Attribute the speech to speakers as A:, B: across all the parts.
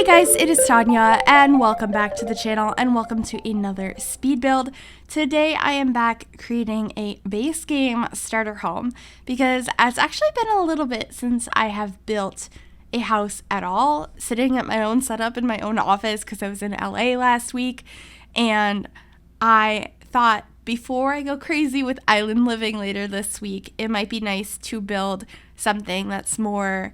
A: Hey guys, it is Tanya and welcome back to the channel and welcome to another speed build. Today I am back creating a base game starter home because it's actually been a little bit since I have built a house at all, sitting at my own setup in my own office because I was in LA last week, and I thought before I go crazy with island living later this week, it might be nice to build something that's more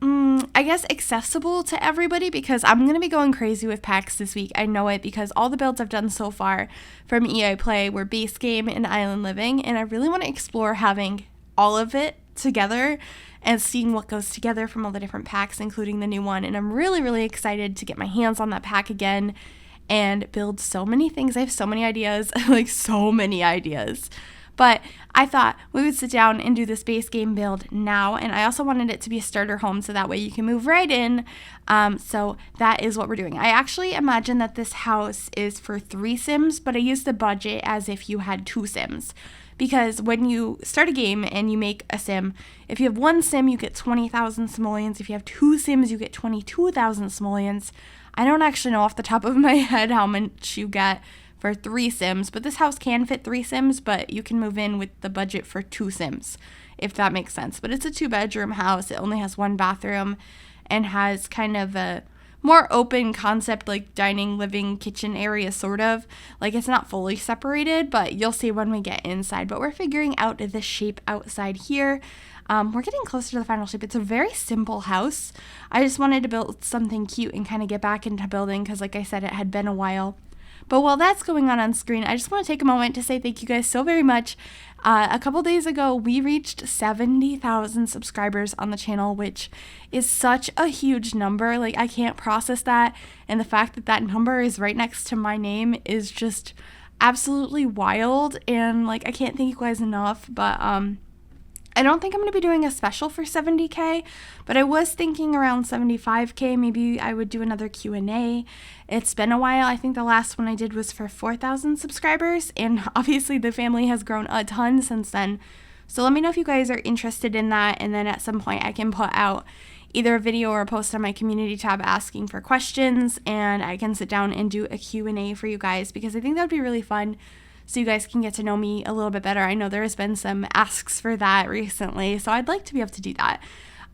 A: I guess accessible to everybody, because I'm going to be going crazy with packs this week. I know it because all the builds I've done so far from EA Play were base game and island living, and I really want to explore having all of it together and seeing what goes together from all the different packs, including the new one. And I'm really excited to get my hands on that pack again and build so many things. I have so many ideas, like so many ideas. But I thought we would sit down and do this base game build now, and I also wanted it to be a starter home so that way you can move right in. So that is what we're doing. I actually imagine that this house is for 3 Sims, but I used the budget as if you had 2 Sims. Because when you start a game and you make a Sim, if you have 1 Sim, you get 20,000 simoleons. If you have 2 Sims, you get 22,000 simoleons. I don't actually know off the top of my head how much you get for 3 Sims, but this house can fit 3 Sims, but you can move in with the budget for 2 Sims, if that makes sense. But it's a 2-bedroom house. It only has 1 bathroom and has kind of a more open concept, like dining, living, kitchen area, sort of. Like, it's not fully separated, but you'll see when we get inside. But we're figuring out the shape outside here. We're getting closer to the final shape. It's a very simple house. I just wanted to build something cute and kind of get back into building because, like I said, it had been a while. But while that's going on screen, I just want to take a moment to say thank you guys so very much. A couple days ago, we reached 70,000 subscribers on the channel, which is such a huge number. Like, I can't process that. And the fact that that number is right next to my name is just absolutely wild. And, like, I can't thank you guys enough. But, I don't think I'm going to be doing a special for 70K, but I was thinking around 75K, maybe I would do another Q&A. It's been a while. I think the last one I did was for 4,000 subscribers, and obviously the family has grown a ton since then. So let me know if you guys are interested in that, and then at some point I can put out either a video or a post on my community tab asking for questions, and I can sit down and do a Q&A for you guys, because I think that would be really fun, so you guys can get to know me a little bit better. I know there has been some asks for that recently, so I'd like to be able to do that.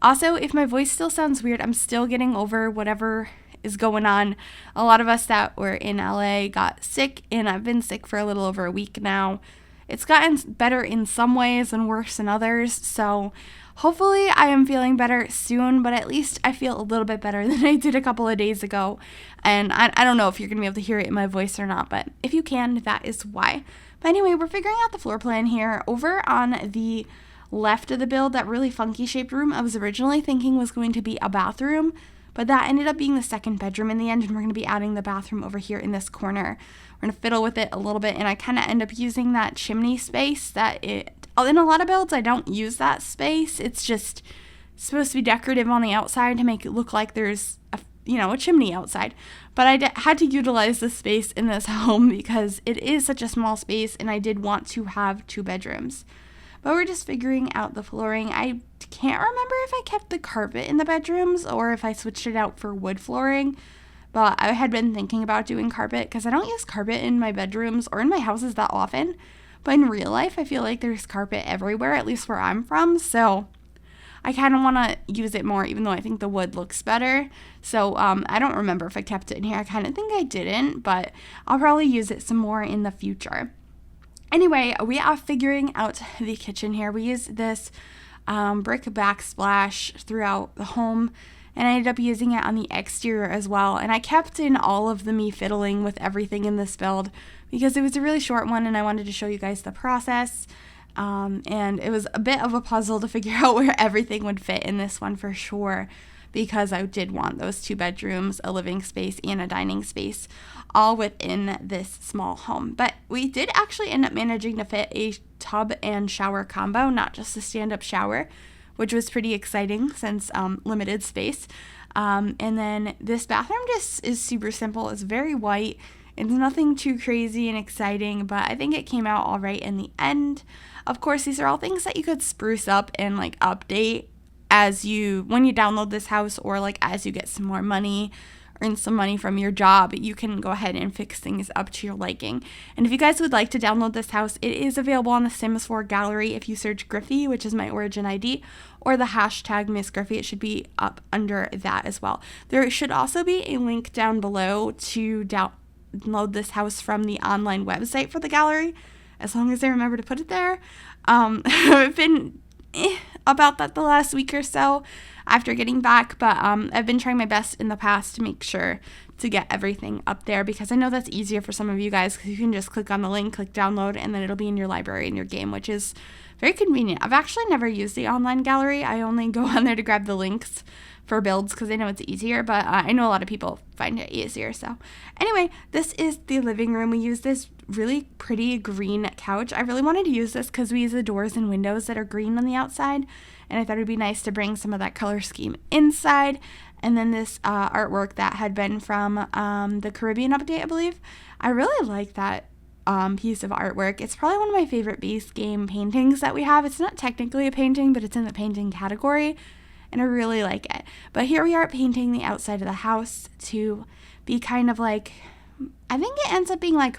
A: Also, if my voice still sounds weird, I'm still getting over whatever is going on. A lot of us that were in LA got sick, and I've been sick for a little over a week now. It's gotten better in some ways and worse in others, so hopefully I am feeling better soon, but at least I feel a little bit better than I did a couple of days ago. And I don't know if you're going to be able to hear it in my voice or not, but if you can, that is why. But anyway, we're figuring out the floor plan here. Over on the left of the build, that really funky shaped room, I was originally thinking was going to be a bathroom, but that ended up being the 2nd bedroom in the end, and we're going to be adding the bathroom over here in this corner. We're going to fiddle with it a little bit, and I kind of end up using that chimney space that in a lot of builds, I don't use that space. It's just supposed to be decorative on the outside to make it look like there's a chimney outside. But I had to utilize the space in this home because it is such a small space, and I did want to have 2 bedrooms. But we're just figuring out the flooring. I can't remember if I kept the carpet in the bedrooms or if I switched it out for wood flooring. But I had been thinking about doing carpet because I don't use carpet in my bedrooms or in my houses that often. But in real life, I feel like there's carpet everywhere, at least where I'm from. So I kind of want to use it more, even though I think the wood looks better. So I don't remember if I kept it in here. I kind of think I didn't, but I'll probably use it some more in the future. Anyway, we are figuring out the kitchen here. We use this brick backsplash throughout the home, and I ended up using it on the exterior as well. And I kept in all of the me fiddling with everything in this build because it was a really short one and I wanted to show you guys the process. And it was a bit of a puzzle to figure out where everything would fit in this one for sure, because I did want those 2 bedrooms, a living space, and a dining space all within this small home. But we did actually end up managing to fit a tub and shower combo, not just a stand-up shower, which was pretty exciting since limited space. And then this bathroom just is super simple. It's very white. It's nothing too crazy and exciting, but I think it came out all right in the end. Of course, these are all things that you could spruce up and update when you download this house, or as you get some more money earn some money from your job, you can go ahead and fix things up to your liking. And if you guys would like to download this house, it is available on the Sims 4 gallery if you search Gryphi, which is my origin ID, or the hashtag MsGryphi. It should be up under that as well. There should also be a link down below to download this house from the online website for the gallery, as long as I remember to put it there. I've been about that the last week or so after getting back, but I've been trying my best in the past to make sure to get everything up there, because I know that's easier for some of you guys, because you can just click on the link, click download, and then it'll be in your library in your game, which is very convenient. I've actually never used the online gallery. I only go on there to grab the links for builds because I know it's easier, but I know a lot of people find it easier. So anyway, this is the living room. We use this really pretty green couch. I really wanted to use this because we use the doors and windows that are green on the outside, and I thought it'd be nice to bring some of that color scheme inside. And then this artwork that had been from the Caribbean update, I believe. I really like that piece of artwork. It's probably one of my favorite base game paintings that we have. It's not technically a painting, but it's in the painting category, and I really like it. But here we are painting the outside of the house to be kind of like, I think it ends up being like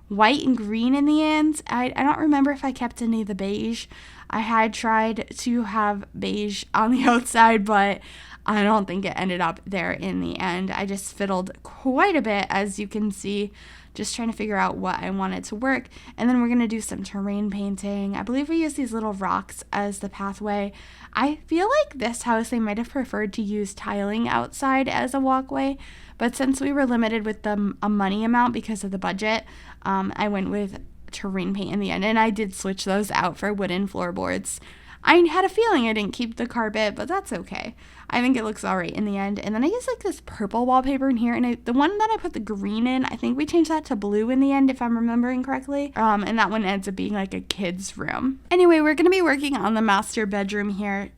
A: white and green in the end. I don't remember if I kept any of the beige. I had tried to have beige on the outside, but I don't think it ended up there in the end. I just fiddled quite a bit, as you can see, just trying to figure out what I wanted to work. And then we're going to do some terrain painting. I believe we use these little rocks as the pathway. I feel like this house, they might have preferred to use tiling outside as a walkway, but since we were limited with a money amount because of the budget, I went with terrain paint in the end, and I did switch those out for wooden floorboards. I had a feeling I didn't keep the carpet, but that's okay. I think it looks all right in the end. And then I used like this purple wallpaper in here, and the one that I put the green in, I think we changed that to blue in the end, if I'm remembering correctly. And that one ends up being like a kid's room. Anyway, we're going to be working on the master bedroom here.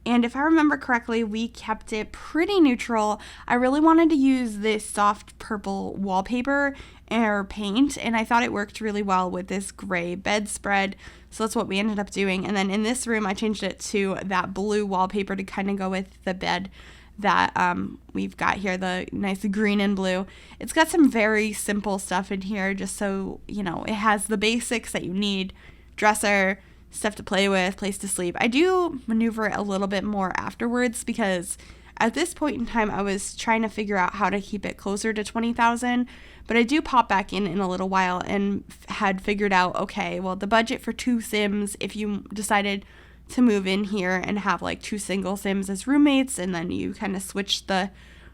A: And if I remember correctly, we kept it pretty neutral. I really wanted to use this soft purple wallpaper or paint, and I thought it worked really well with this gray bedspread. So that's what we ended up doing. And then in this room, I changed it to that blue wallpaper to kind of go with the bed that we've got here, the nice green and blue. It's got some very simple stuff in here, just so, you know, it has the basics that you need: dresser, stuff to play with, place to sleep. I do maneuver it a little bit more afterwards, because at this point in time I was trying to figure out how to keep it closer to 20,000, but I do pop back in a little while and had figured out, okay, well, the budget for 2 Sims, if you decided to move in here and have like 2 single Sims as roommates, and then you kind of switch the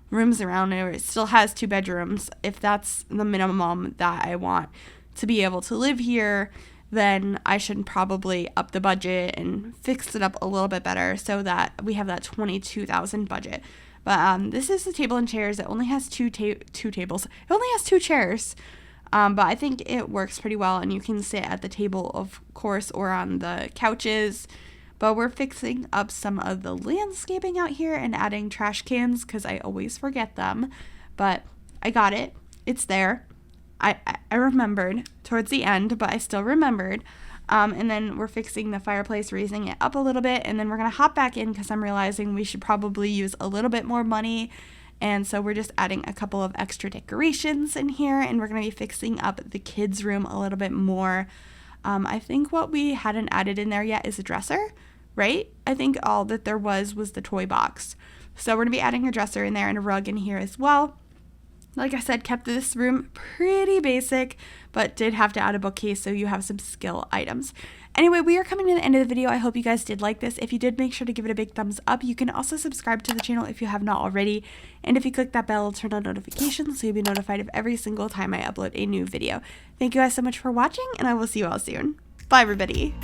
A: rooms around, or it still has 2 bedrooms, if that's the minimum that I want to be able to live here, then I should probably up the budget and fix it up a little bit better so that we have that 22,000 budget. But this is the table and chairs. It only has two tables. It only has 2 chairs. But I think it works pretty well, and you can sit at the table, of course, or on the couches. But we're fixing up some of the landscaping out here and adding trash cans, because I always forget them. But I got it. It's there. I remembered towards the end, but I still remembered. And then we're fixing the fireplace, raising it up a little bit, and then we're going to hop back in because I'm realizing we should probably use a little bit more money. And so we're just adding a couple of extra decorations in here, and we're going to be fixing up the kids' room a little bit more. I think what we hadn't added in there yet is a dresser, right? I think all that there was the toy box. So we're going to be adding a dresser in there and a rug in here as well. Like I said, kept this room pretty basic, but did have to add a bookcase so you have some skill items. Anyway, we are coming to the end of the video. I hope you guys did like this. If you did, make sure to give it a big thumbs up. You can also subscribe to the channel if you have not already. And if you click that bell, turn on notifications so you'll be notified of every single time I upload a new video. Thank you guys so much for watching, and I will see you all soon. Bye, everybody.